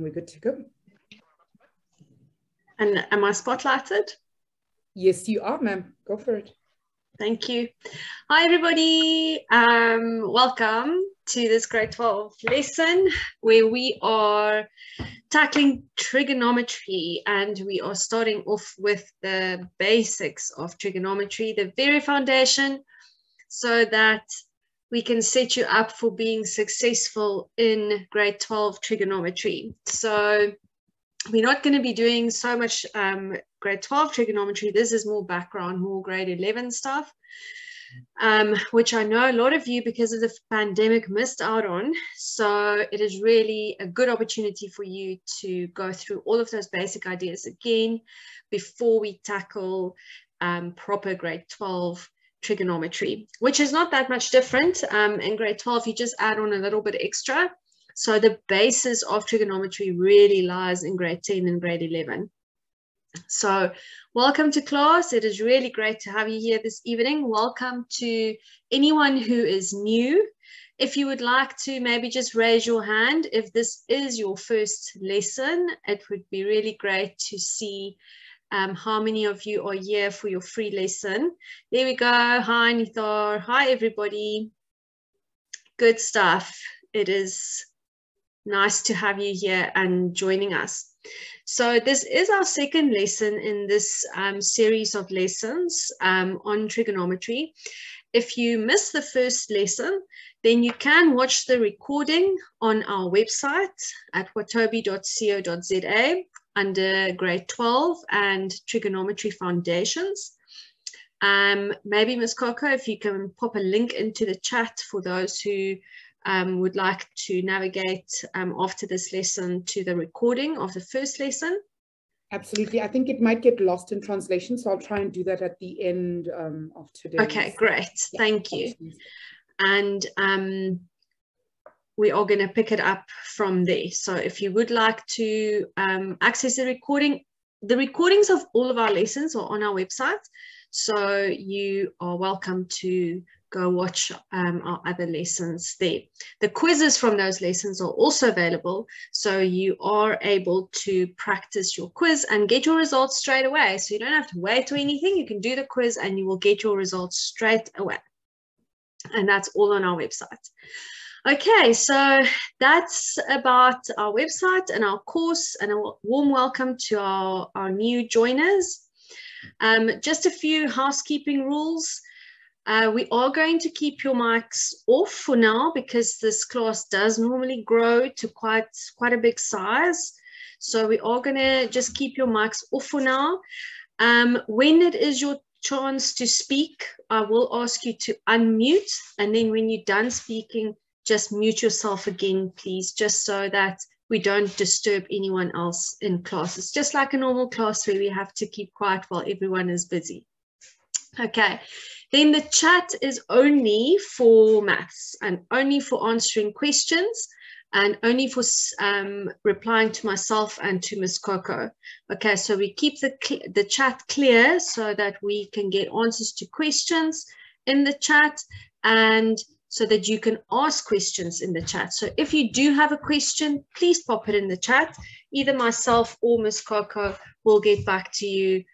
And we're good to go. And am I spotlighted? Yes, you are, ma'am. Go for it. Thank you. Hi, everybody. Welcome to this grade 12 lesson where we are tackling trigonometry, and we are starting off with the basics of trigonometry, the very foundation, so that we can set you up for being successful in grade 12 trigonometry. So we're not going to be doing so much grade 12 trigonometry. This is more background, more grade 11 stuff, which I know a lot of you, because of the pandemic, missed out on. So it is really a good opportunity for you to go through all of those basic ideas again before we tackle proper grade 12 trigonometry, which is not that much different. In grade 12, you just add on a little bit extra. So the basis of trigonometry really lies in grade 10 and grade 11. So welcome to class. It is really great to have you here this evening. Welcome to anyone who is new. If you would like to maybe just raise your hand if this is your first lesson, it would be really great to see how many of you are here for your free lesson. There we go. Hi, Nithar. Hi, everybody. Good stuff. It is nice to have you here and joining us. So this is our second lesson in this series of lessons on trigonometry. If you missed the first lesson, then you can watch the recording on our website at watobe.co.za under grade 12 and Trigonometry Foundations. Maybe Ms. Coco, if you can pop a link into the chat for those who would like to navigate after this lesson to the recording of the first lesson. Absolutely. I think it might get lost in translation, so I'll try and do that at the end of today. Okay, great. Yeah, thank you. And we are going to pick it up from there. So if you would like to access the recording, the recordings of all of our lessons are on our website. So you are welcome to go watch our other lessons there. The quizzes from those lessons are also available, so you are able to practice your quiz and get your results straight away. So you don't have to wait or anything. You can do the quiz and you will get your results straight away. And that's all on our website. Okay, so that's about our website and our course, and a warm welcome to our new joiners. Just a few housekeeping rules. We are going to keep your mics off for now because this class does normally grow to quite a big size. So we are going to just keep your mics off for now. When it is your chance to speak, I will ask you to unmute, and then when you're done speaking, just mute yourself again, please, just so that we don't disturb anyone else in class. It's just like a normal class where we have to keep quiet while everyone is busy. Okay, then the chat is only for maths and only for answering questions and only for replying to myself and to Ms. Coco. Okay, so we keep the chat clear so that we can get answers to questions in the chat, and so that you can ask questions in the chat. So if you do have a question, please pop it in the chat. Either myself or Ms. Coco will get back to you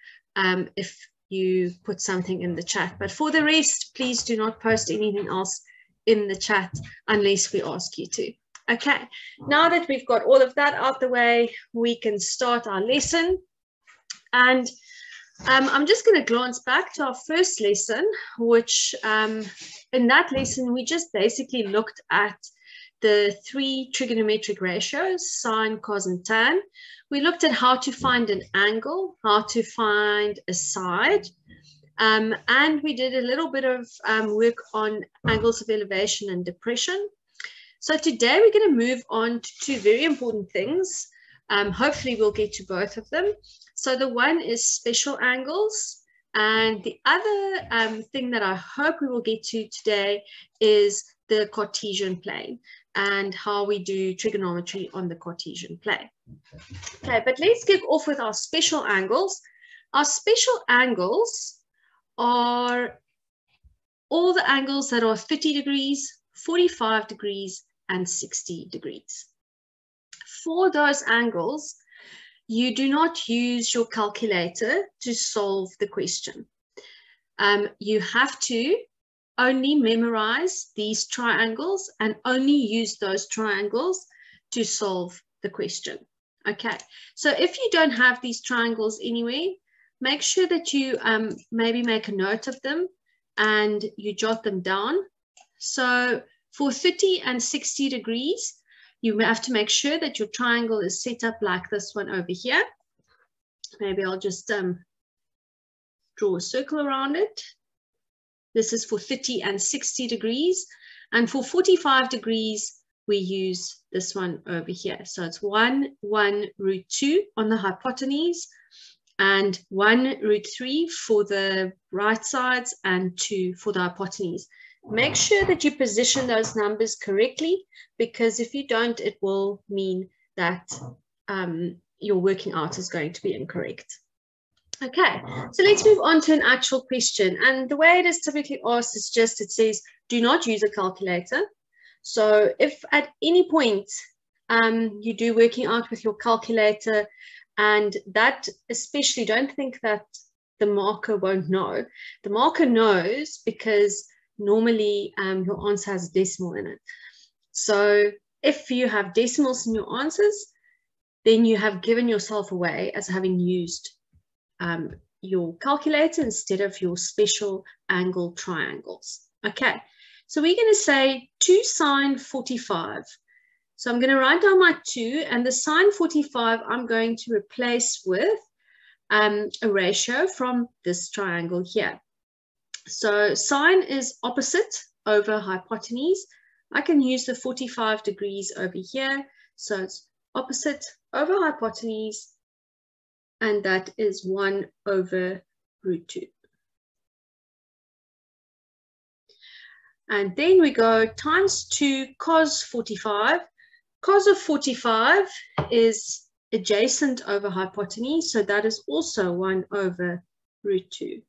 if you put something in the chat. But for the rest, please do not post anything else in the chat unless we ask you to. Okay, now that we've got all of that out the way, we can start our lesson. And I'm just going to glance back to our first lesson, which in that lesson, we just basically looked at the three trigonometric ratios, sine, cos, and tan. We looked at how to find an angle, how to find a side, and we did a little bit of work on angles of elevation and depression. So today we're going to move on to two very important things. Hopefully we'll get to both of them. So the one is special angles, and the other thing that I hope we will get to today is the Cartesian plane and how we do trigonometry on the Cartesian plane. Okay, but let's kick off with our special angles. Our special angles are all the angles that are 30 degrees, 45 degrees, and 60 degrees. for those angles, you do not use your calculator to solve the question. You have to only memorize these triangles and only use those triangles to solve the question. Okay, so if you don't have these triangles anywhere, make sure that you maybe make a note of them and you jot them down. So for 30 and 60 degrees, you have to make sure that your triangle is set up like this one over here. Maybe I'll just draw a circle around it. This is for 30 and 60 degrees. And for 45 degrees, we use this one over here. So it's 1, 1, root 2 on the hypotenuse, and 1, root 3 for the right sides, and 2 for the hypotenuse. Make sure that you position those numbers correctly, because if you don't, it will mean that your working out is going to be incorrect. Okay, so let's move on to an actual question. And the way it is typically asked is just, it says, do not use a calculator. So if at any point you do working out with your calculator, and that especially, don't think that the marker won't know. The marker knows because normally your answer has a decimal in it. So if you have decimals in your answers, then you have given yourself away as having used your calculator instead of your special angle triangles. Okay, so we're going to say 2 sine 45. So I'm going to write down my 2, and the sine 45 I'm going to replace with a ratio from this triangle here. So sine is opposite over hypotenuse. I can use the 45 degrees over here. So it's opposite over hypotenuse, and that is 1 over root 2. And then we go times 2 cos 45. Cos of 45 is adjacent over hypotenuse, so that is also 1 over root 2.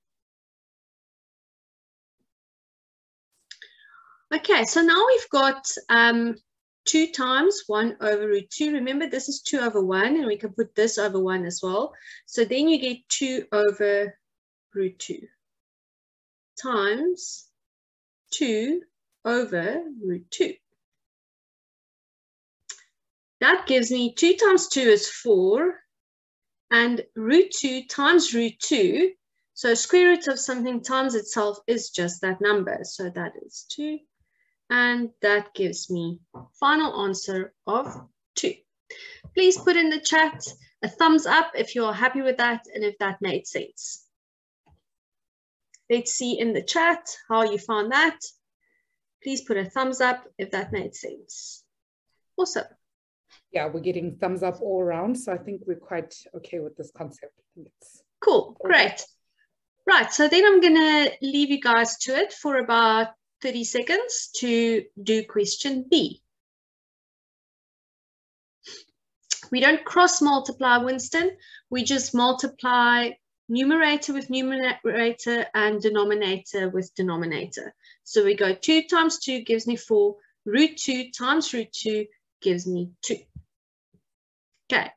Okay, so now we've got 2 times 1 over root 2. Remember, this is 2 over 1, and we can put this over 1 as well. So then you get 2 over root 2 times 2 over root 2. That gives me 2 times 2 is 4, and root 2 times root 2. So square root of something times itself is just that number. So that is 2. And that gives me final answer of 2. Please put in the chat a thumbs up if you're happy with that and if that made sense. Let's see in the chat how you found that. Please put a thumbs up if that made sense. Awesome. Yeah, we're getting thumbs up all around. So I think we're quite okay with this concept. I think it's cool, great. Right, so then I'm gonna leave you guys to it for about 30 seconds to do question B. We don't cross multiply, Winston. We just multiply numerator with numerator and denominator with denominator. So we go 2 times 2 gives me 4. Root 2 times root 2 gives me 2. Okay,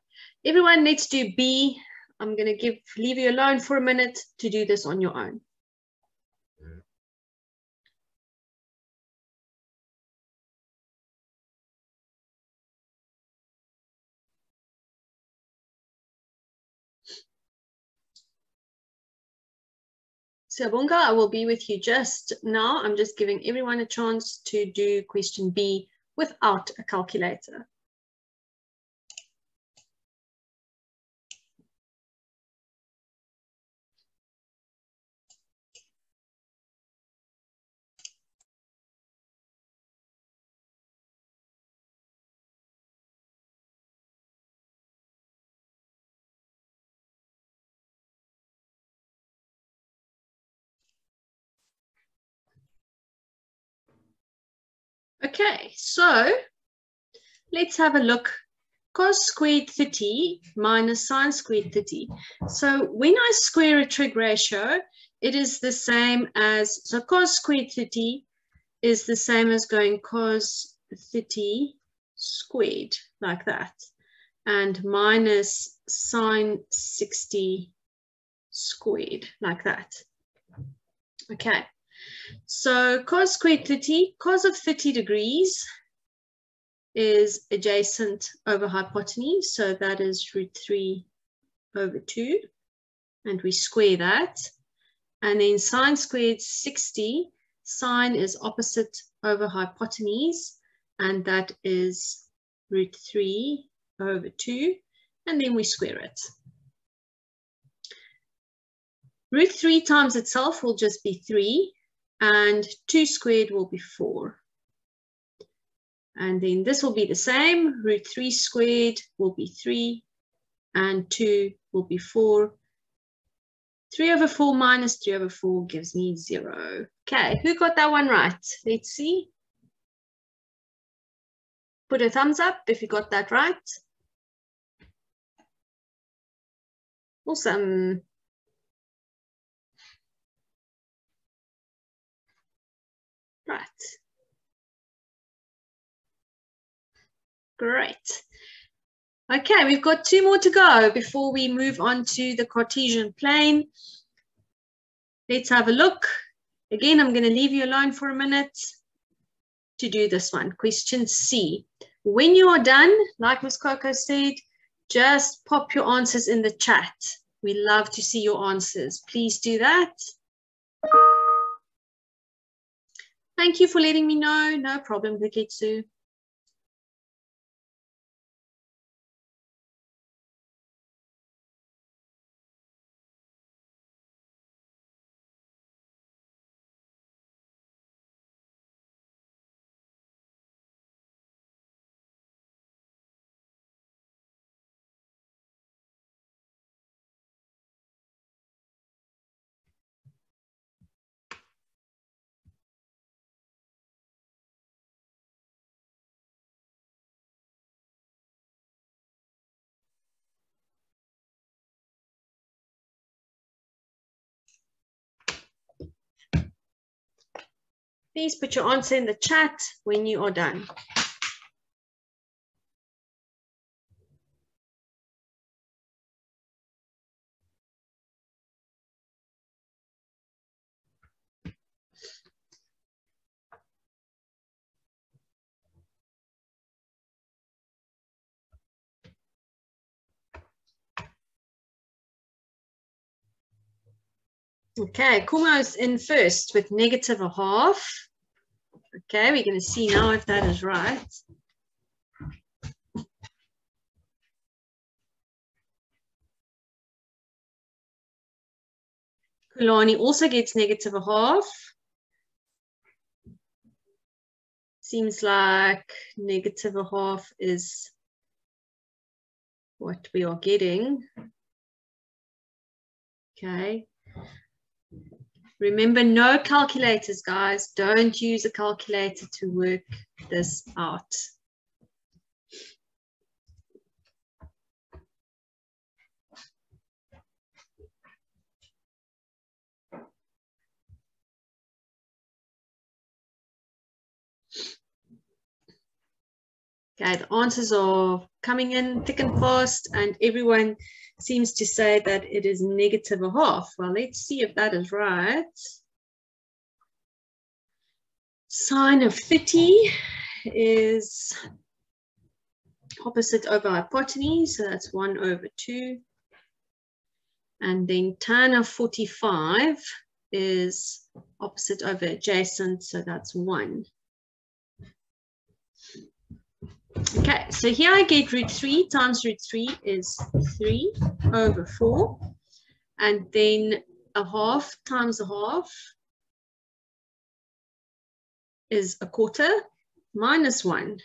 everyone, let's do B. I'm going to leave you alone for a minute to do this on your own. So Bunga, I will be with you just now. I'm just giving everyone a chance to do question B without a calculator. Okay, so let's have a look. Cos squared 30 minus sine squared 30. So when I square a trig ratio, it is the same as, so cos squared 30 is the same as going cos 30 squared, like that. and minus sine 60 squared, like that. Okay, so cos squared 30, cos of 30 degrees is adjacent over hypotenuse, so that is √3 over 2, and we square that. And then sine squared 60, sine is opposite over hypotenuse, and that is √3 over 2, and then we square it. √3 times itself will just be 3, and 2 squared will be 4. And then this will be the same. √3 squared will be 3, and 2 will be 4. 3 over 4 minus 3 over 4 gives me 0. Okay, who got that one right? Let's see. Put a thumbs up if you got that right. Awesome. Right. Great. Okay, we've got 2 more to go before we move on to the Cartesian plane. Let's have a look. Again, I'm going to leave you alone for a minute to do this one. Question C. When you are done, like Ms. Coco said, just pop your answers in the chat. We love to see your answers. Please do that. Thank you for letting me know. No problem, Viketsu. Please put your answer in the chat when you are done. Okay, Kumo's in first with -1/2. Okay, we're going to see now if that is right. Kulani also gets -1/2. Seems like -1/2 is what we are getting. Okay. Remember, no calculators, guys. Don't use a calculator to work this out. Okay, the answers are coming in thick and fast, and everyone seems to say that it is -1/2. Well, let's see if that is right. Sine of 30 is opposite over hypotenuse, so that's 1/2. And then tan of 45 is opposite over adjacent, so that's 1. Okay, so here I get √3 times √3 is 3/4. And then 1/2 times 1/2 is 1/4 minus 1.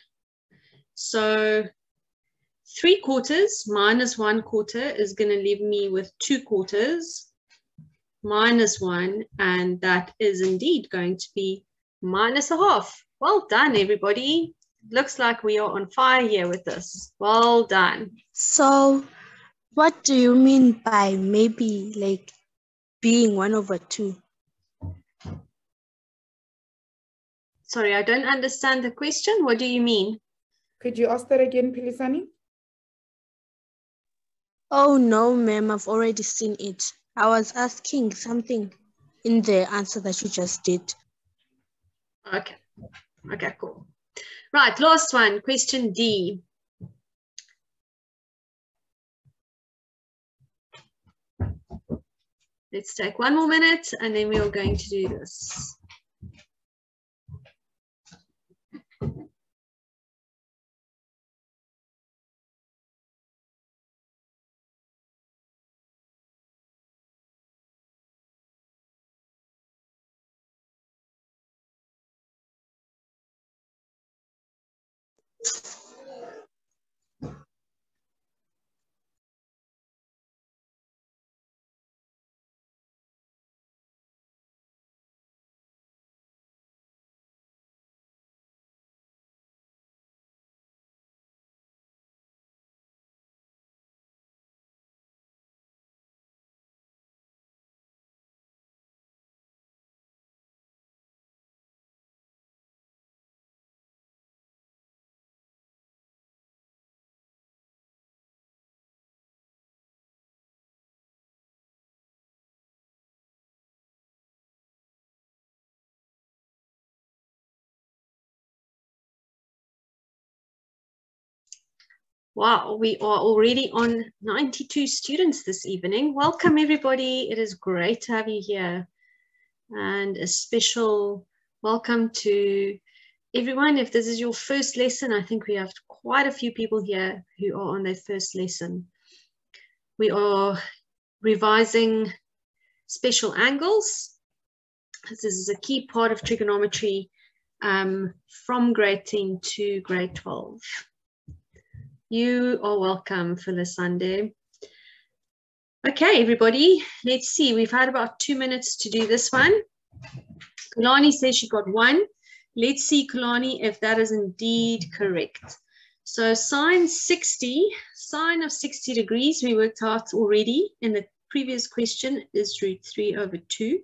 So 3/4 minus 1/4 is going to leave me with 2/4 minus 1. And that is indeed going to be -1/2. Well done, everybody. Looks like we are on fire here with this. Well done. So what do you mean by maybe like being 1/2? Sorry, I don't understand the question. What do you mean? Could you ask that again, Pilisani? Oh no, ma'am, I've already seen it. I was asking something in the answer that you just did. Okay. Okay, cool. Right, last one, question D. Let's take one more minute and then we are going to do this. Wow, we are already on 92 students this evening. Welcome, everybody. It is great to have you here. And a special welcome to everyone. If this is your first lesson, I think we have quite a few people here who are on their first lesson. We are revising special angles. This is a key part of trigonometry from grade 10 to grade 12. You are welcome for the Sunday. Okay, everybody, let's see. We've had about 2 minutes to do this one. Kulani says she got 1. Let's see, Kulani, if that is indeed correct. So sine of 60 degrees, we worked out already in the previous question, is √3/2.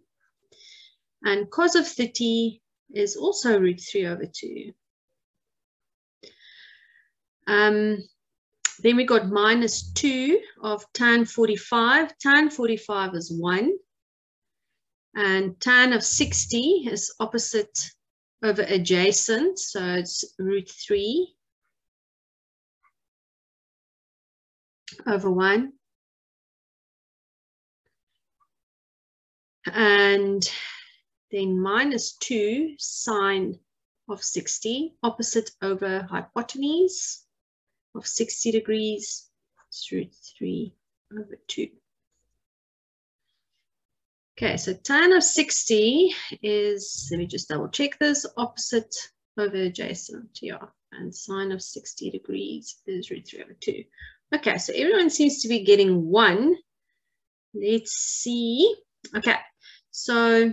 And cos of 30 is also √3/2. Then we got -2 of tan 45. Tan 45 is 1. And tan of 60 is opposite over adjacent. So it's √3/1. And then -2 sine of 60, opposite over hypotenuse of 60 degrees, it's √3/2. Okay, so tan of 60 is, let me just double check this, opposite over adjacent, yeah, and sine of 60 degrees is √3/2. Okay, so everyone seems to be getting 1. Let's see. Okay, so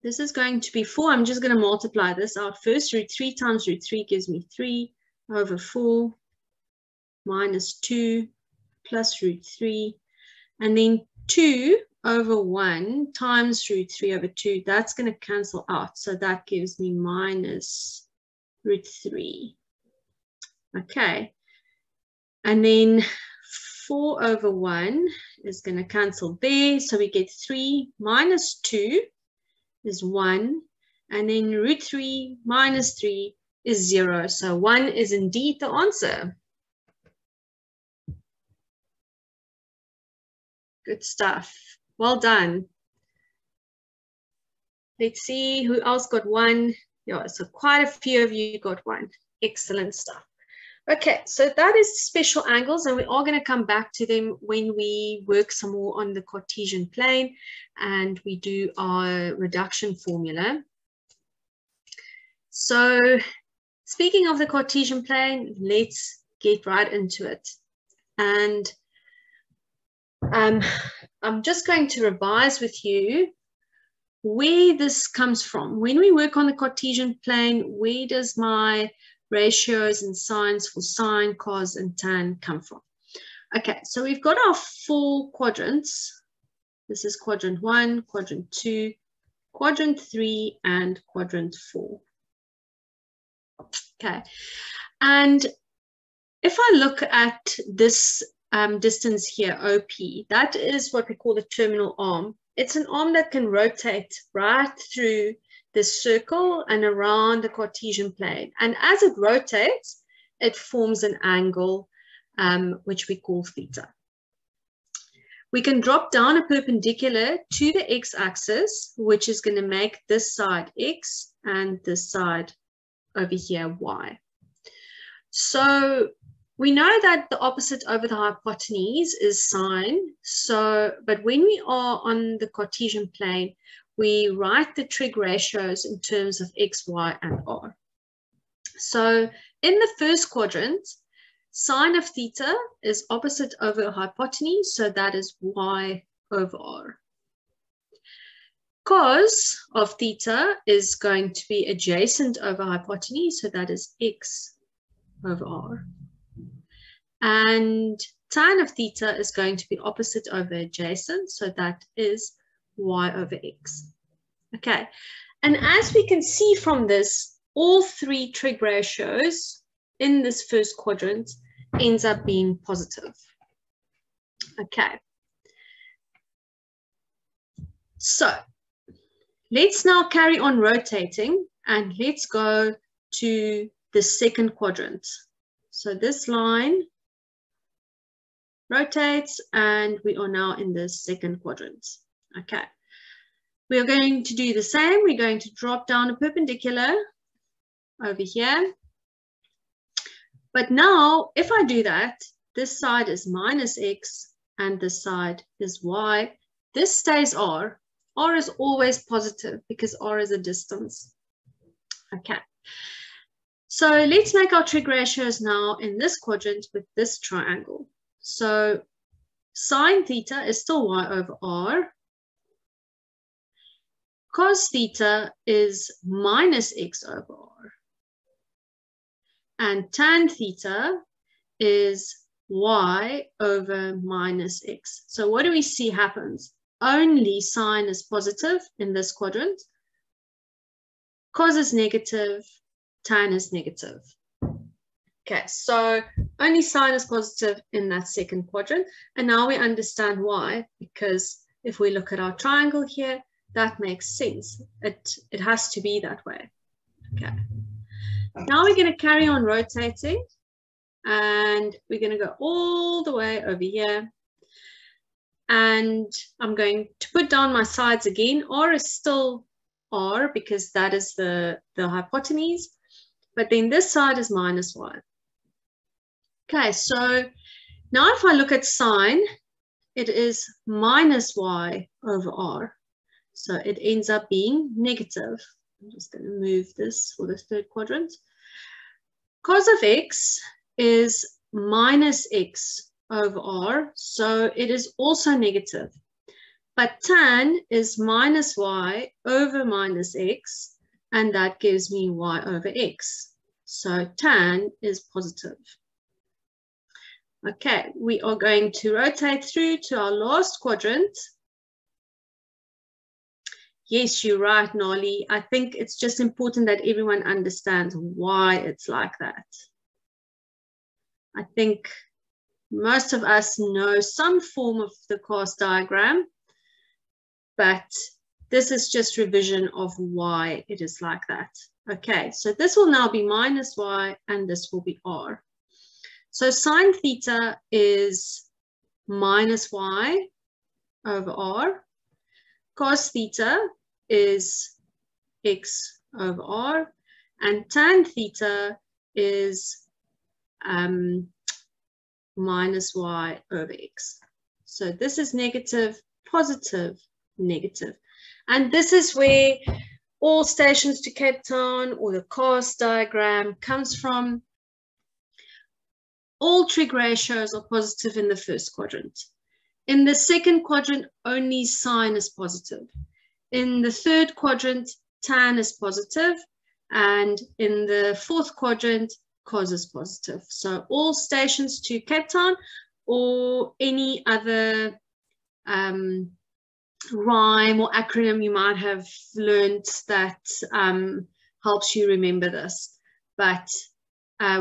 this is going to be 4. I'm just going to multiply this out first. √3 times √3 gives me 3/4 -2 plus √3, and then 2/1 times √3/2. That's going to cancel out, so that gives me -√3. Okay, and then 4/1 is going to cancel there, so we get 3 -2 is 1, and then √3 - 3 is 0. So 1 is indeed the answer. Good stuff. Well done. Let's see who else got 1. Yeah, so quite a few of you got 1. Excellent stuff. Okay, so that is special angles, and we are going to come back to them when we work some more on the Cartesian plane and we do our reduction formula. So speaking of the Cartesian plane, let's get right into it. And I'm just going to revise with you where this comes from. When we work on the Cartesian plane, where does my ratios and signs for sine, cos, and tan come from? Okay, so we've got our 4 quadrants. This is quadrant 1, quadrant 2, quadrant 3, and quadrant 4. Okay, and if I look at this distance here, OP, that is what we call the terminal arm. It's an arm that can rotate right through this circle and around the Cartesian plane. And as it rotates, it forms an angle, which we call theta. We can drop down a perpendicular to the x-axis, which is going to make this side x and this side over here y. So we know that the opposite over the hypotenuse is sine. But when we are on the Cartesian plane, we write the trig ratios in terms of x, y, and r. So in the first quadrant, sine of theta is opposite over hypotenuse, so that is y over r. Cos of theta is going to be adjacent over hypotenuse, so that is x over r. And tan of theta is going to be opposite over adjacent, so that is y over x. Okay, and as we can see from this, all three trig ratios in this first quadrant ends up being positive. Okay, so let's now carry on rotating and let's go to the second quadrant. So this line rotates and we are now in the second quadrant. Okay, we are going to do the same. We're going to drop down a perpendicular over here. But now, if I do that, this side is minus x and this side is y. This stays r. R is always positive because r is a distance. Okay. So let's make our trig ratios now in this quadrant with this triangle. So sine theta is still y over r. Cos theta is minus x over r. And tan theta is y over minus x. So what do we see happens? Only sine is positive in this quadrant. Cos is negative, tan is negative. Okay, so only sine is positive in that second quadrant. And now we understand why, because if we look at our triangle here, that makes sense. It has to be that way. Okay. Now we're going to carry on rotating and we're going to go all the way over here. And I'm going to put down my sides again. R is still r because that is the hypotenuse. But then this side is minus y. Okay, so now if I look at sine, it is minus y over r. So it ends up being negative. I'm just going to move this for the third quadrant. Cos of x is minus x over r, so it is also negative. But tan is minus y over minus x, and that gives me y over x. So tan is positive. Okay, we are going to rotate through to our last quadrant. Yes, you're right, Nali. I think it's just important that everyone understands why it's like that. I think most of us know some form of the cast diagram, but this is just revision of why it is like that. Okay, so this will now be minus y and this will be r. So sine theta is minus y over r. Cos theta is x over r, and tan theta is minus y over x. So this is negative, positive, negative. And this is where all stations to Cape Town or the cast diagram comes from. All trig ratios are positive in the first quadrant. In the second quadrant, only sine is positive. In the third quadrant, tan is positive. And in the fourth quadrant, cos is positive. So all stations to Cape Town or any other rhyme or acronym you might have learned that helps you remember this. But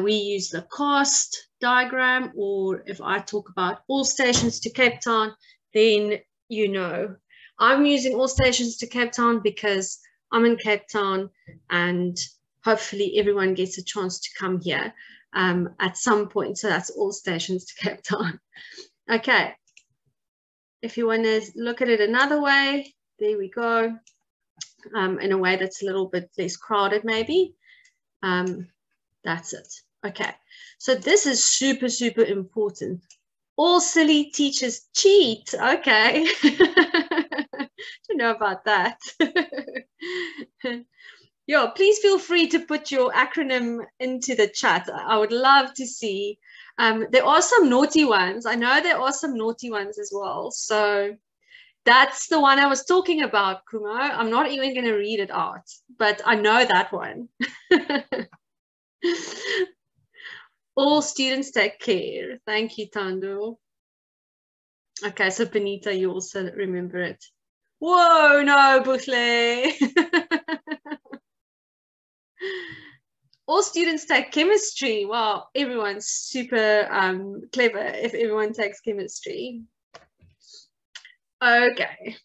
we use the cast diagram, or if I talk about all stations to Cape Town, then you know. I'm using all stations to Cape Town because I'm in Cape Town, and hopefully everyone gets a chance to come here at some point. So that's all stations to Cape Town. Okay. If you want to look at it another way, there we go. In a way that's a little bit less crowded, maybe. That's it. Okay. So this is super, super important. All silly teachers cheat. Okay. Don't know about that. Yeah, please feel free to put your acronym into the chat. I would love to see. There are some naughty ones. I know there are some naughty ones as well. So that's the one I was talking about, Kumo. I'm not even going to read it out, but I know that one. All students take care. Thank you, Tando. Okay, so Benita, you also remember it. Whoa, no, Buchle. All students take chemistry. Wow, everyone's super clever if everyone takes chemistry. Okay.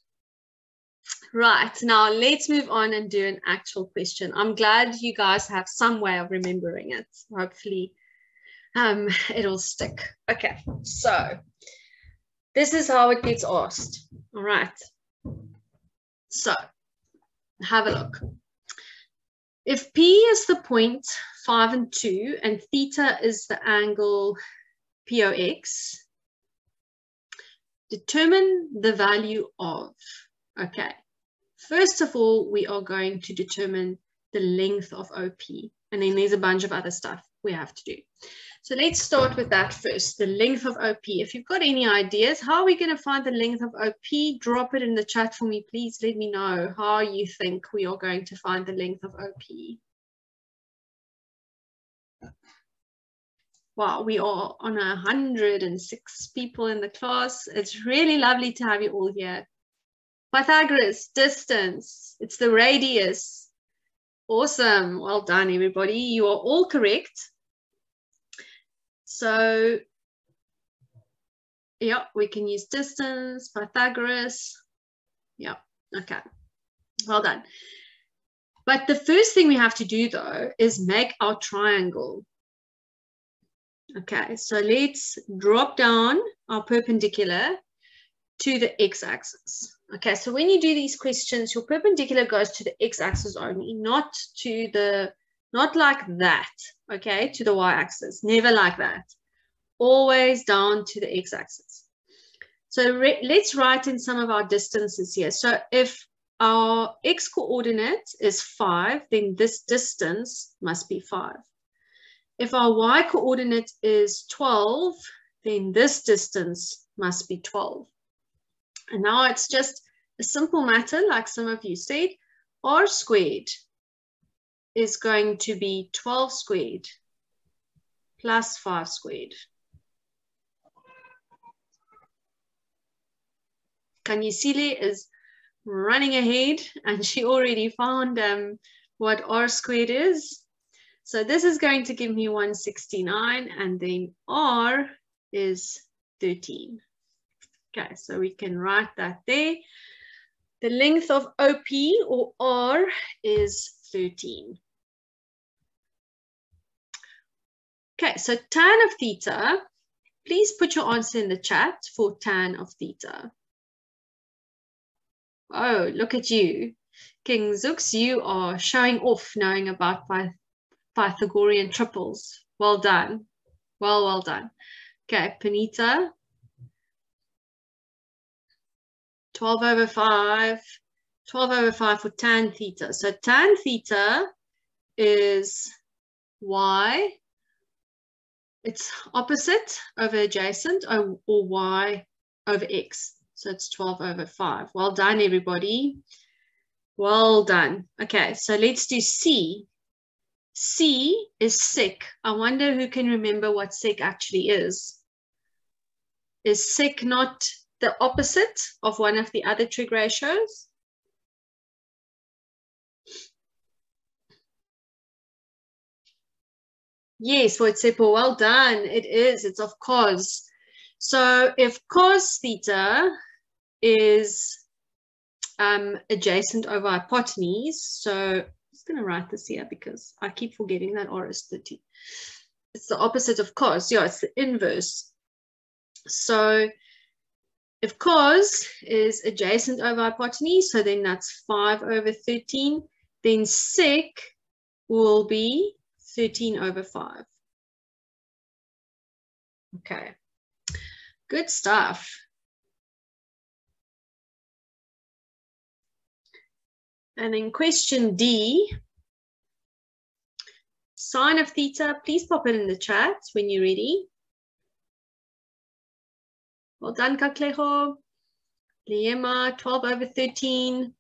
Right, now let's move on and do an actual question. I'm glad you guys have some way of remembering it. Hopefully it'll stick. Okay, so this is how it gets asked. All right. So have a look. If P is the point 5 and 2 and theta is the angle POX, determine the value of, okay. First of all, we are going to determine the length of OP, and then there's a bunch of other stuff we have to do. So let's start with that first, the length of OP. If you've got any ideas, how are we going to find the length of OP? Drop it in the chat for me, please. Let me know how you think we are going to find the length of OP. Wow, we are on 106 people in the class. It's really lovely to have you all here. Pythagoras, distance, it's the radius. Awesome, well done everybody. You are all correct. So, yeah, we can use distance, Pythagoras. Yeah, okay, well done. But the first thing we have to do though is make our triangle. Okay, so let's drop down our perpendicular to the x-axis. Okay, so when you do these questions, your perpendicular goes to the x-axis only, not like that, okay, to the y-axis, never like that. Always down to the x-axis. So let's write in some of our distances here. So if our x-coordinate is 5, then this distance must be 5. If our y-coordinate is 12, then this distance must be 12. And now it's just a simple matter, like some of you said, r squared is going to be 12 squared plus 5 squared. Kanyisile is running ahead and she already found what r squared is. So this is going to give me 169 and then r is 13. Okay, so we can write that there. The length of OP or R is 13. Okay, so tan of theta, please put your answer in the chat for tan of theta. Oh, look at you. King Zooks, you are showing off knowing about Pythagorean triples. Well done. Well done. Okay, Panita. 12 over 5 for tan theta. So tan theta is y. It's opposite over adjacent or y over x. So it's 12 over 5. Well done, everybody. Well done. Okay, so let's do C. C is sec. I wonder who can remember what sec actually is. Is sec not the opposite of one of the other trig ratios? Yes, Watobe, well done. It is. It's of cos. So if cos theta is adjacent over hypotenuse, so I'm just going to write this here because I keep forgetting that R is 30. It's the opposite of cos. Yeah, it's the inverse. So if cos is adjacent over hypotenuse, so then that's 5 over 13, then sec will be 13 over 5. Okay, good stuff. And then question D, sine of theta, please pop it in the chat when you're ready. Well done, Kakleho. Liema, 12 over 13.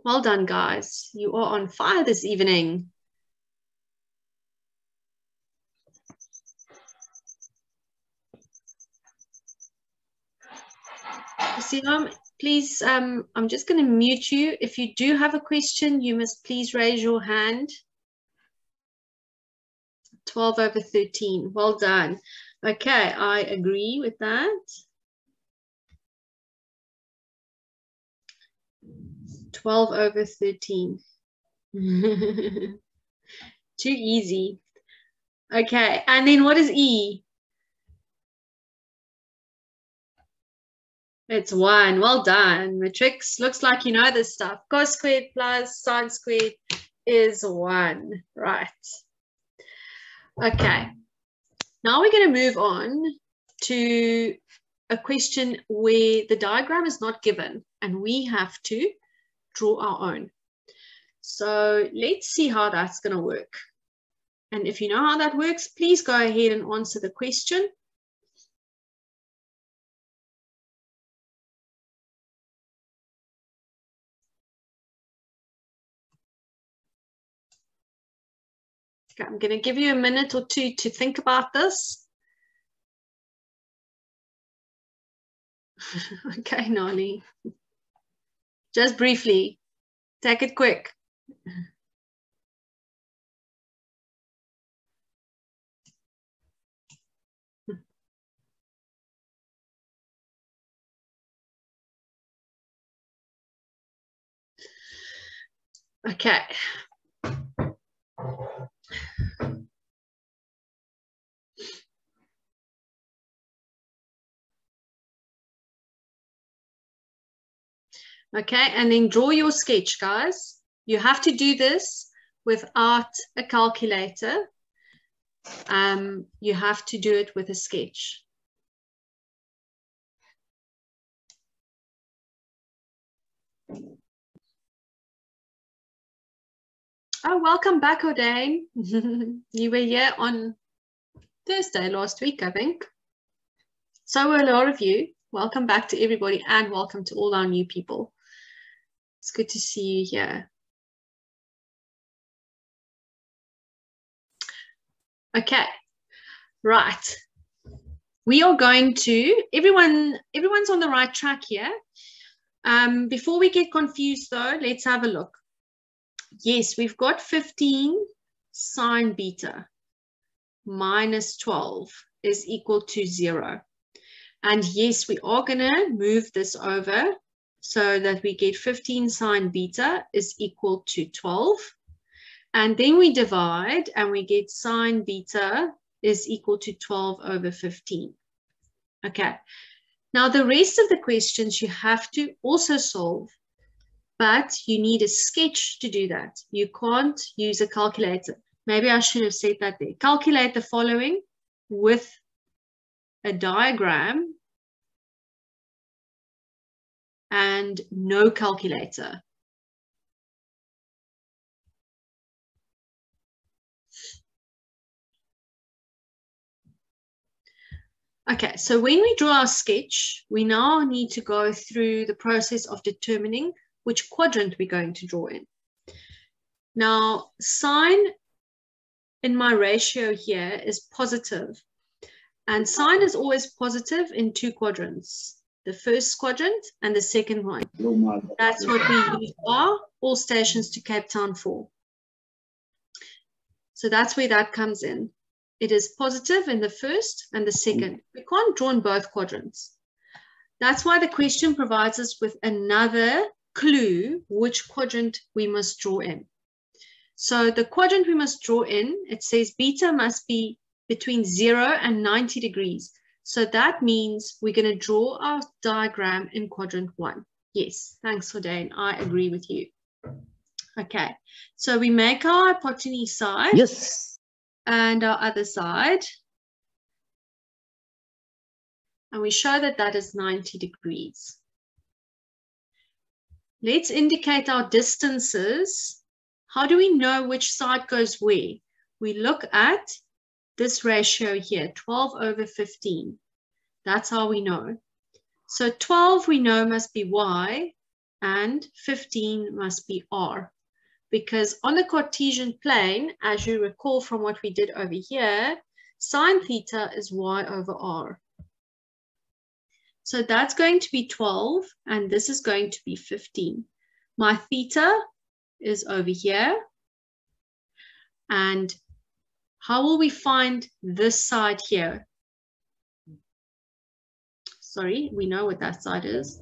Well done, guys. You are on fire this evening. Siam, please, I'm just going to mute you. If you do have a question, you must please raise your hand. 12 over 13. Well done. Okay, I agree with that. 12 over 13. Too easy. Okay, and then what is E? It's 1. Well done. Matrix, looks like you know this stuff. Cos squared plus sine squared is 1. Right. Okay. Now we're going to move on to a question where the diagram is not given and we have to draw our own. So let's see how that's going to work. And if you know how that works, please go ahead and answer the question. Okay, I'm going to give you a minute or two to think about this. Okay, Nani. Just briefly. Take it quick. Okay. Okay, and then draw your sketch, guys. You have to do this without a calculator. You have to do it with a sketch. Oh, welcome back, O'Dane. You were here on Thursday last week, I think. So were a lot of you. Welcome back to everybody and welcome to all our new people. It's good to see you here. Okay, right. We are going to, everyone's on the right track here. Before we get confused though, let's have a look. Yes, we've got 15 sine beta minus 12 is equal to 0. And yes, we are going to move this over so that we get 15 sine beta is equal to 12. And then we divide and we get sine beta is equal to 12 over 15. Okay. Now the rest of the questions you have to also solve, but you need a sketch to do that. You can't use a calculator. Maybe I should have said that there. Calculate the following with a diagram and no calculator. Okay, so when we draw our sketch, we now need to go through the process of determining which quadrant we're going to draw in. Now, sine in my ratio here is positive, and sine is always positive in 2 quadrants, the first quadrant and the second one. That's what we use our all stations to Cape Town for. So that's where that comes in. It is positive in the first and the second. We can't draw in both quadrants. That's why the question provides us with another clue which quadrant we must draw in. So the quadrant we must draw in, it says beta must be between 0 and 90 degrees. So that means we're going to draw our diagram in quadrant 1. Yes, thanks, Dane. I agree with you. Okay, so we make our hypotenuse side. Yes. And our other side. And we show that that is 90 degrees. Let's indicate our distances. How do we know which side goes where? We look at this ratio here, 12/15. That's how we know. So 12 we know must be y and 15 must be r. Because on the Cartesian plane, as you recall from what we did over here, sine theta is y/r. So that's going to be 12, and this is going to be 15. My theta is over here. And how will we find this side here? Sorry, we know what that side is.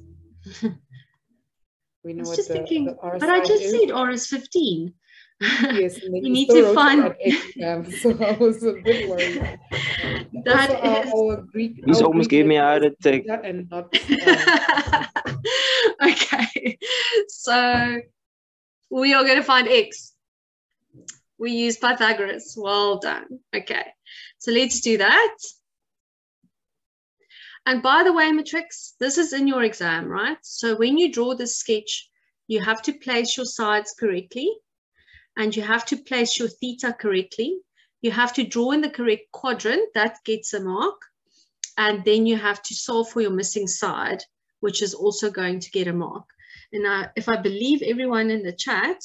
We know I was what just thinking, the R but I just is. said R is 15. Yes, and then we you need still to wrote find it at 8, so I was a bit worried. that Also, is... our Greek. He's almost gave me a heart attack. And not. Okay, so we are going to find x. We use Pythagoras. Well done. Okay, so let's do that. And by the way, Matrix, this is in your exam, right? So when you draw this sketch, you have to place your sides correctly, and you have to place your theta correctly. You have to draw in the correct quadrant, that gets a mark. And then you have to solve for your missing side, which is also going to get a mark. And if I believe everyone in the chat,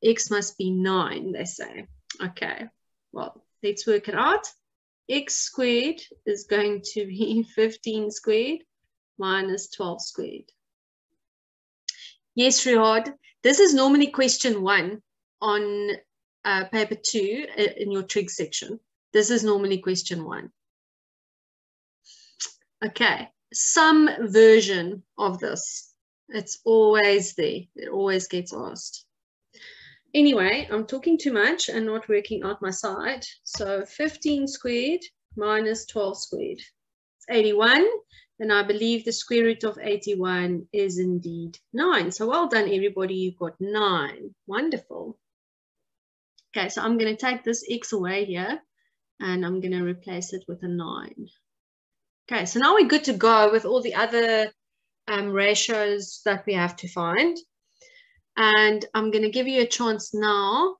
x must be 9, they say. Okay, well, let's work it out. X squared is going to be 15 squared minus 12 squared. Yes, Rihad, this is normally question 1 on paper 2 in your trig section. This is normally question 1. Okay, some version of this. It's always there. It always gets asked. Anyway, I'm talking too much and not working out my side. So 15 squared minus 12 squared. It's 81. And I believe the square root of 81 is indeed 9. So well done, everybody. You've got 9. Wonderful. Okay, so I'm going to take this x away here, and I'm going to replace it with a 9. Okay, so now we're good to go with all the other ratios that we have to find. And I'm going to give you a chance now.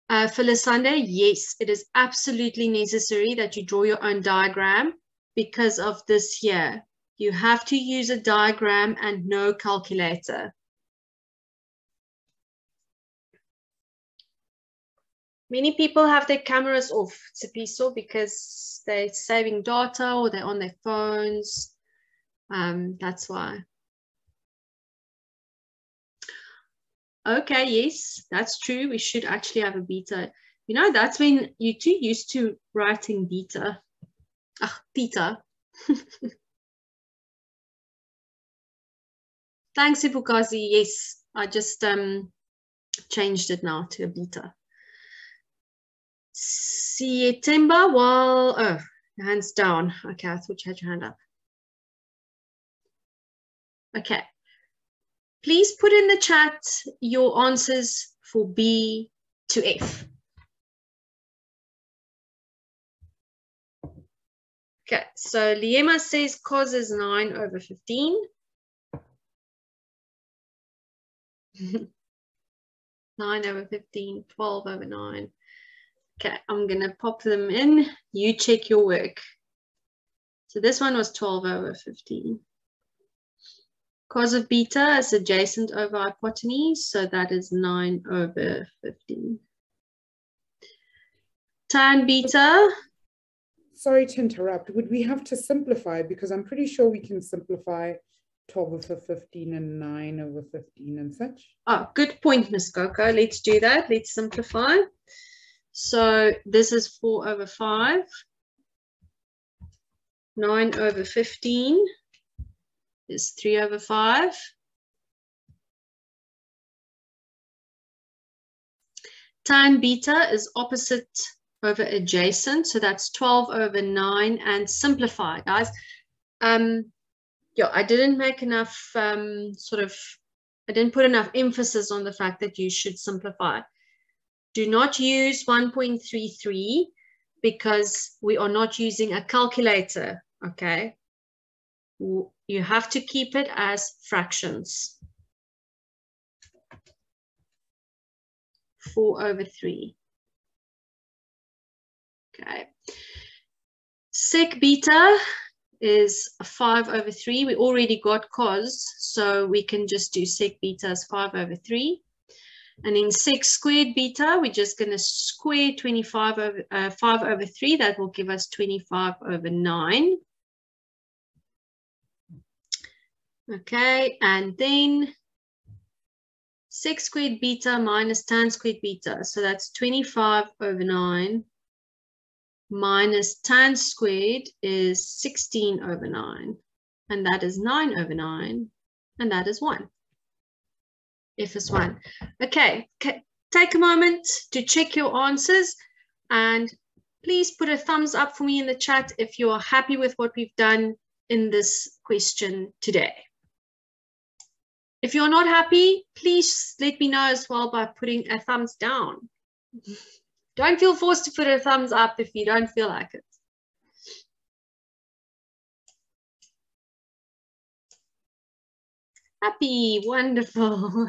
Phyllis Sunday, yes, it is absolutely necessary that you draw your own diagram because of this here. You have to use a diagram and no calculator. Many people have their cameras off, Tsepiso, because they're saving data or they're on their phones. That's why. Okay, yes, that's true. We should actually have a beta. You know, that's when you're too used to writing beta. Ah, theta. Thanks, Ibukazi. Yes, I just changed it now to a beta. September, well, oh, hands down. Okay, I thought you had your hand up. Okay. Please put in the chat your answers for B to F. Okay, so Liema says cos is 9/15. 9/15, 12/9. Okay, I'm going to pop them in. You check your work. So this one was 12/15. Cos of beta is adjacent over hypotenuse, so that is 9/15. Tan beta. Sorry to interrupt. Would we have to simplify? Because I'm pretty sure we can simplify 12/15 and 9/15 and such. Oh, good point, Miss Coco. Let's do that. Let's simplify. So this is 4 over 5. 9 over 15 is 3 over 5. Tan beta is opposite over adjacent, so that's 12 over 9, and simplify, guys. Yeah, I didn't make enough I didn't put enough emphasis on the fact that you should simplify. Do not use 1.33 because we are not using a calculator, okay? You have to keep it as fractions. 4 over 3. Okay. Sec beta is 5 over 3. We already got cos, so we can just do sec beta as 5 over 3. And in sec squared beta, we're just going to square 5 over 3. That will give us 25 over 9. Okay, and then sec squared beta minus tan squared beta. So that's 25 over 9 minus tan squared is 16 over 9. And that is 9 over 9. And that is 1. F is 1. Okay, take a moment to check your answers. And please put a thumbs up for me in the chat if you are happy with what we've done in this question today. If you're not happy, please let me know as well by putting a thumbs down. Don't feel forced to put a thumbs up if you don't feel like it. Happy, wonderful.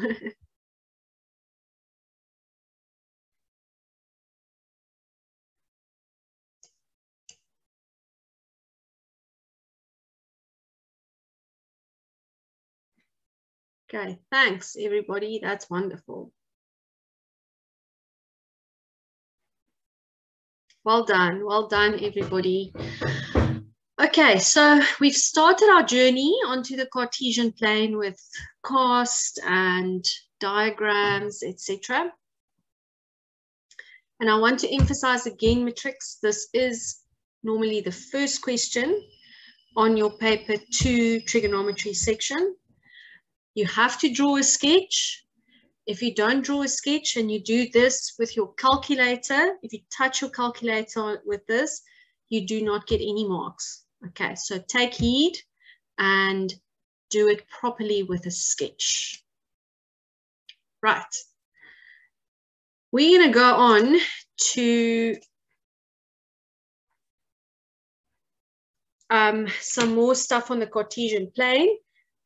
Okay, thanks everybody. That's wonderful. Well done everybody. Okay, so we've started our journey onto the Cartesian plane with cast and diagrams, etc. And I want to emphasize again, matrix, this is normally the first question on your paper 2 trigonometry section. You have to draw a sketch. If you don't draw a sketch and you do this with your calculator, if you touch your calculator with this, you do not get any marks. Okay, so take heed and do it properly with a sketch. Right. We're going to go on to some more stuff on the Cartesian plane.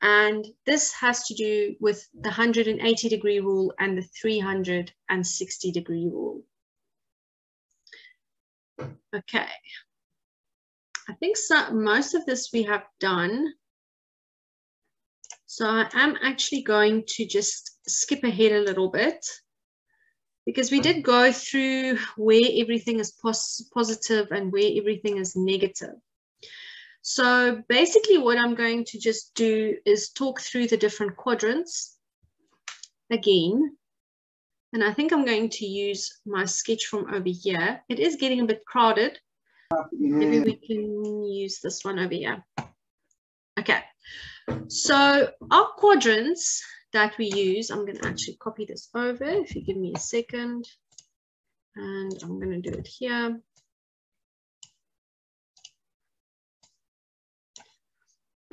And this has to do with the 180-degree rule and the 360-degree rule. Okay. I think most of this we have done. So I am actually going to just skip ahead a little bit because we did go through where everything is positive and where everything is negative. So basically what I'm going to just do is talk through the different quadrants again. And I think I'm going to use my sketch from over here. It is getting a bit crowded. Maybe we can use this one over here. Okay, so our quadrants that we use, I'm going to actually copy this over if you give me a second. And I'm going to do it here.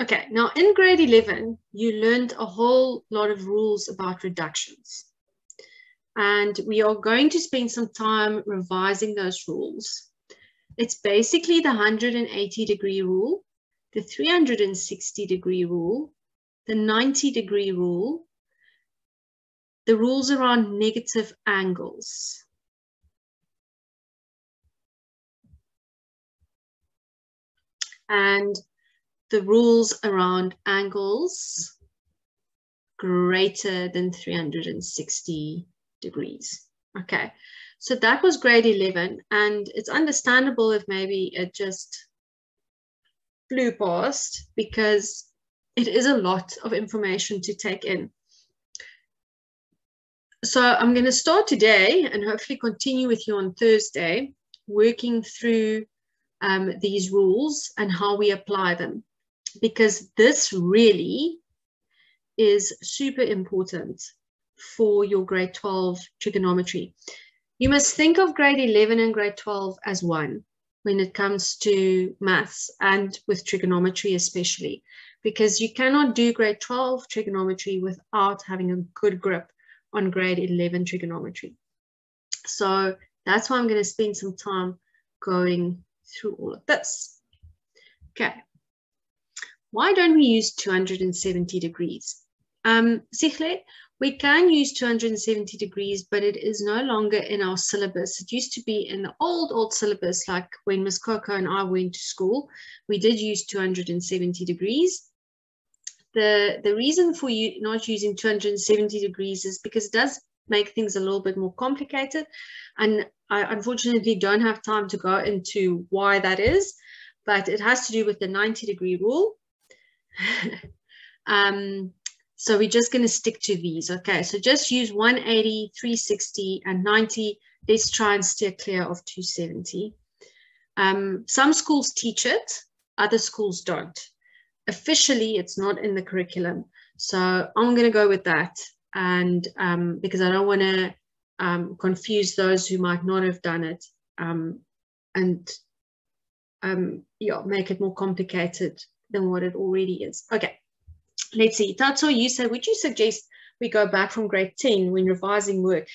Okay, now in grade 11, you learned a whole lot of rules about reductions. And we are going to spend some time revising those rules. It's basically the 180-degree rule, the 360-degree rule, the 90-degree rule, the rules around negative angles. And the rules around angles greater than 360 degrees. Okay, so that was grade 11, and it's understandable if maybe it just flew past because it is a lot of information to take in. So I'm going to start today and hopefully continue with you on Thursday, working through these rules and how we apply them, because this really is super important for your grade 12 trigonometry. You must think of grade 11 and grade 12 as one when it comes to maths and with trigonometry especially, because you cannot do grade 12 trigonometry without having a good grip on grade 11 trigonometry. So that's why I'm going to spend some time going through all of this. Okay. Why don't we use 270 degrees? Sihle, we can use 270 degrees, but it is no longer in our syllabus. It used to be in the old syllabus, like when Miss Coco and I went to school, we did use 270 degrees. The reason for you not using 270 degrees is because it does make things a little bit more complicated. And I unfortunately don't have time to go into why that is, but it has to do with the 90-degree rule. So we're just going to stick to these. Okay, so just use 180, 360, and 90. Let's try and steer clear of 270. Some schools teach it, other schools don't. Officially, it's not in the curriculum. So I'm going to go with that. And because I don't want to confuse those who might not have done it yeah, make it more complicated than what it already is. Okay, let's see. Tatso, you said, would you suggest we go back from grade 10 when revising work?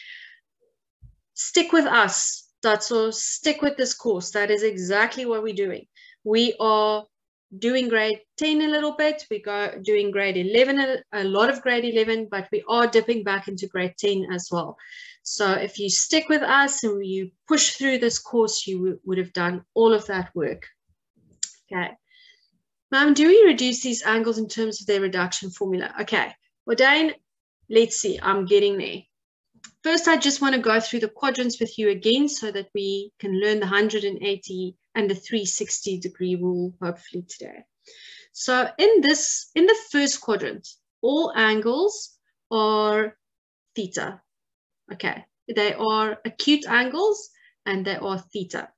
Stick with us, Tatso. Stick with this course. That is exactly what we're doing. We are doing grade 10 a little bit. We go doing grade 11, a lot of grade 11, but we are dipping back into grade 10 as well. So if you stick with us and you push through this course, you would have done all of that work. Okay. Ma'am, do we reduce these angles in terms of their reduction formula? Okay. Well, Dane, let's see. I'm getting there. First, I just want to go through the quadrants with you again so that we can learn the 180 and the 360-degree rule, hopefully today. So in the first quadrant, all angles are theta. Okay, they are acute angles and they are theta.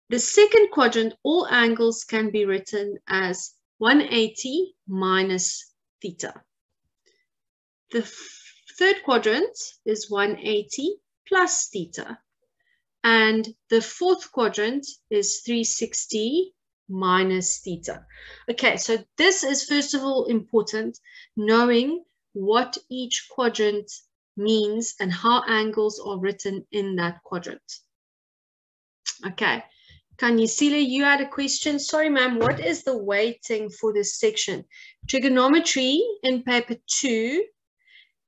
The second quadrant, all angles can be written as 180 minus theta. The third quadrant is 180 plus theta. And the fourth quadrant is 360 minus theta. Okay, so this is first of all important, knowing what each quadrant means and how angles are written in that quadrant. Okay, Kanyisile, you had a question. Sorry, ma'am, what is the weighting for this section? Trigonometry in paper 2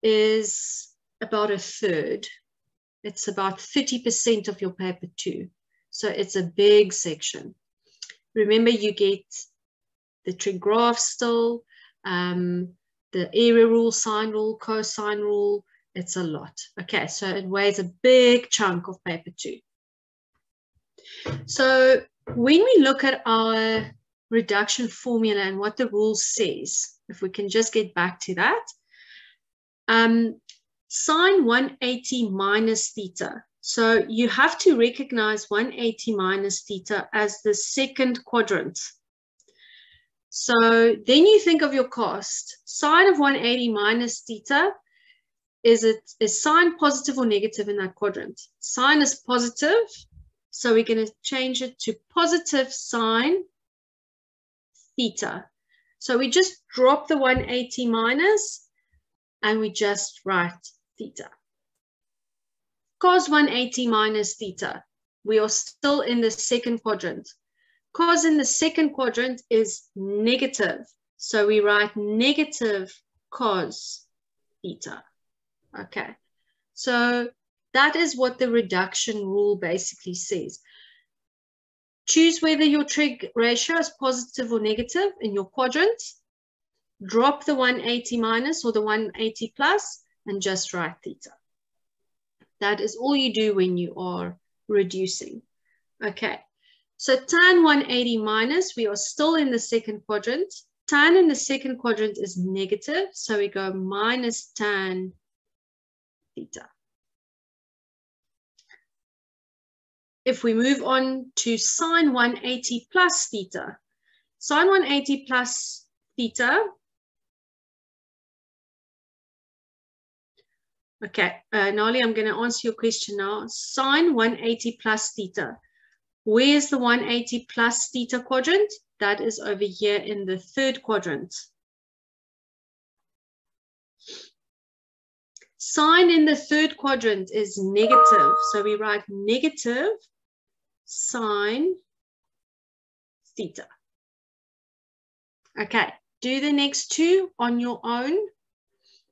is about a third. It's about 30% of your paper 2. So it's a big section. Remember, you get the trig graph still, the area rule, sine rule, cosine rule. It's a lot. Okay, so it weighs a big chunk of paper 2. So when we look at our reduction formula and what the rule says, if we can just get back to that, sine 180 minus theta. So you have to recognize 180 minus theta as the second quadrant. So then you think of your cost. Sine of 180 minus theta, is sine positive or negative in that quadrant? Sine is positive, so we're going to change it to positive sine theta. So we just drop the 180 minus and we just write theta. Cos 180 minus theta, we are still in the second quadrant. Cos in the second quadrant is negative, so we write negative cos theta. Okay, so that is what the reduction rule basically says. Choose whether your trig ratio is positive or negative in your quadrant. Drop the 180 minus or the 180 plus and just write theta. That is all you do when you are reducing. Okay, so tan 180 minus, we are still in the second quadrant. tan in the second quadrant is negative, so we go minus tan theta. If we move on to sine 180 plus theta, sine 180 plus theta. Okay, Nali, I'm going to answer your question now. Sine 180 plus theta. Where's the 180 plus theta quadrant? That is over here in the third quadrant. Sine in the third quadrant is negative. So we write negative sine theta. Okay, do the next two on your own.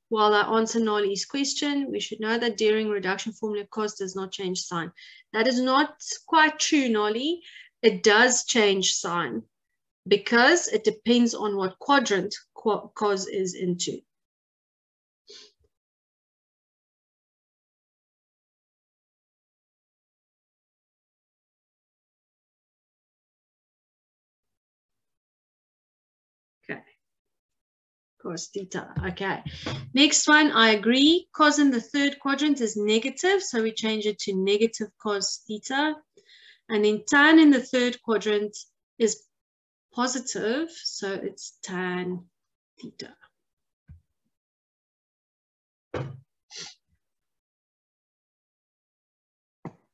While I answer Nali's question, we should know that during reduction formula cos does not change sign. That is not quite true, Nali. It does change sign because it depends on what quadrant cos is into. Okay. Cos theta. Okay. Next one, I agree. Cos in the third quadrant is negative, so we change it to negative cos theta. And then tan in the third quadrant is positive, so it's tan theta.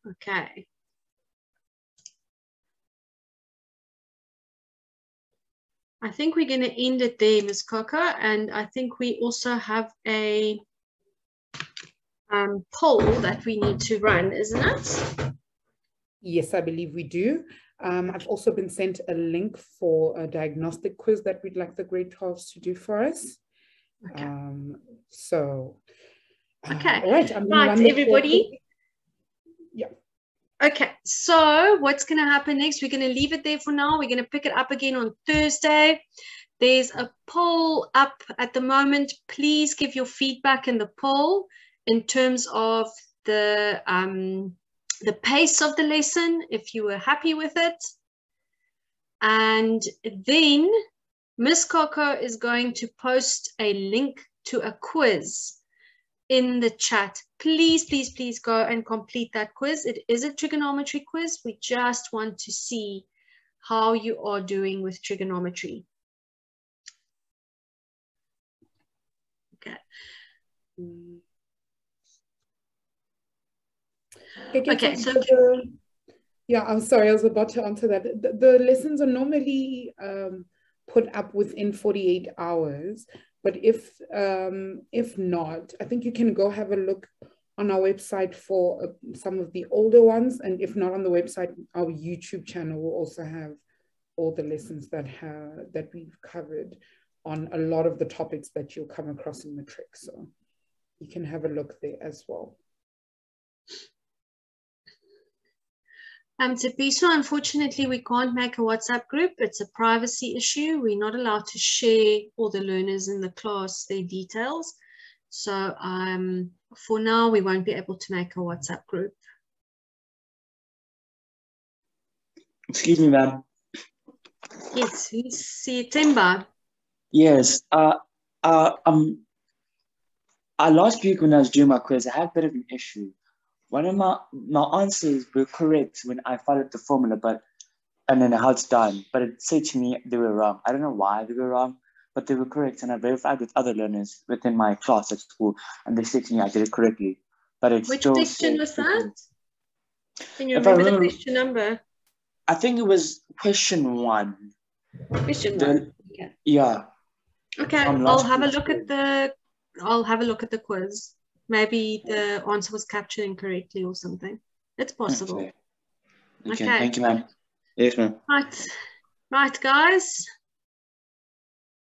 Okay. I think we're going to end it there, Ms. Coca, and I think we also have a poll that we need to run, isn't it? Yes, I believe we do. I've also been sent a link for a diagnostic quiz that we'd like the grade 12s to do for us. Okay. Okay. All right. Right, everybody. Yeah. Okay, so what's going to happen next? We're going to leave it there for now. We're going to pick it up again on Thursday. There's a poll up at the moment. Please give your feedback in the poll in terms of the pace of the lesson, if you were happy with it. And then Ms. Coco is going to post a link to a quiz in the chat. Please, please, please go and complete that quiz. It is a trigonometry quiz. We just want to see how you are doing with trigonometry. Okay. Okay, so yeah, I'm sorry, I was about to answer that. The lessons are normally put up within 48 hours. But if not, I think you can go have a look on our website for some of the older ones. And if not on the website, our YouTube channel will also have all the lessons that we've covered on a lot of the topics that you'll come across in matric. So you can have a look there as well. Tepiso, unfortunately, we can't make a WhatsApp group. It's a privacy issue. We're not allowed to share all the learners in the class, their details. So for now, we won't be able to make a WhatsApp group. Excuse me, ma'am. Yes, see Timba. Yes. Last week when I was doing my quiz, I had a bit of an issue. One of my answers were correct when I followed the formula, and then how it's done, but it said to me they were wrong. I don't know why they were wrong, but they were correct, and I verified with other learners within my class at school, and they said to me I did it correctly. But it's which still question was that? Can you if remember the question number? I think it was question 1. Question 1. Okay. Yeah. Okay, I'll have a look at the quiz. Maybe the answer was captured incorrectly or something. It's possible. Okay. Thank you, ma'am. Yes, ma'am. Right, guys.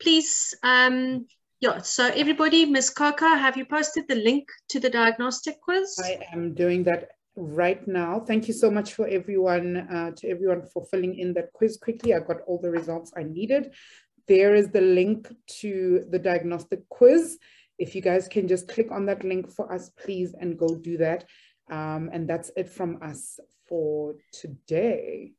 Please, yeah. So everybody, Ms. Coco, have you posted the link to the diagnostic quiz? I am doing that right now. Thank you so much for everyone, for filling in that quiz quickly. I got all the results I needed. There is the link to the diagnostic quiz. If you guys can just click on that link for us, please, and go do that. And that's it from us for today.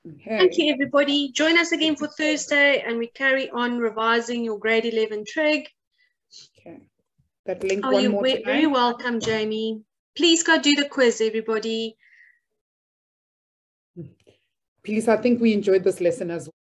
Okay. Thank you, everybody. Join us again for Thursday, and we carry on revising your grade 11 trig. Okay. That link Oh, one you're more time. very welcome, Jamie. Please go do the quiz, everybody. Please, I think we enjoyed this lesson as well.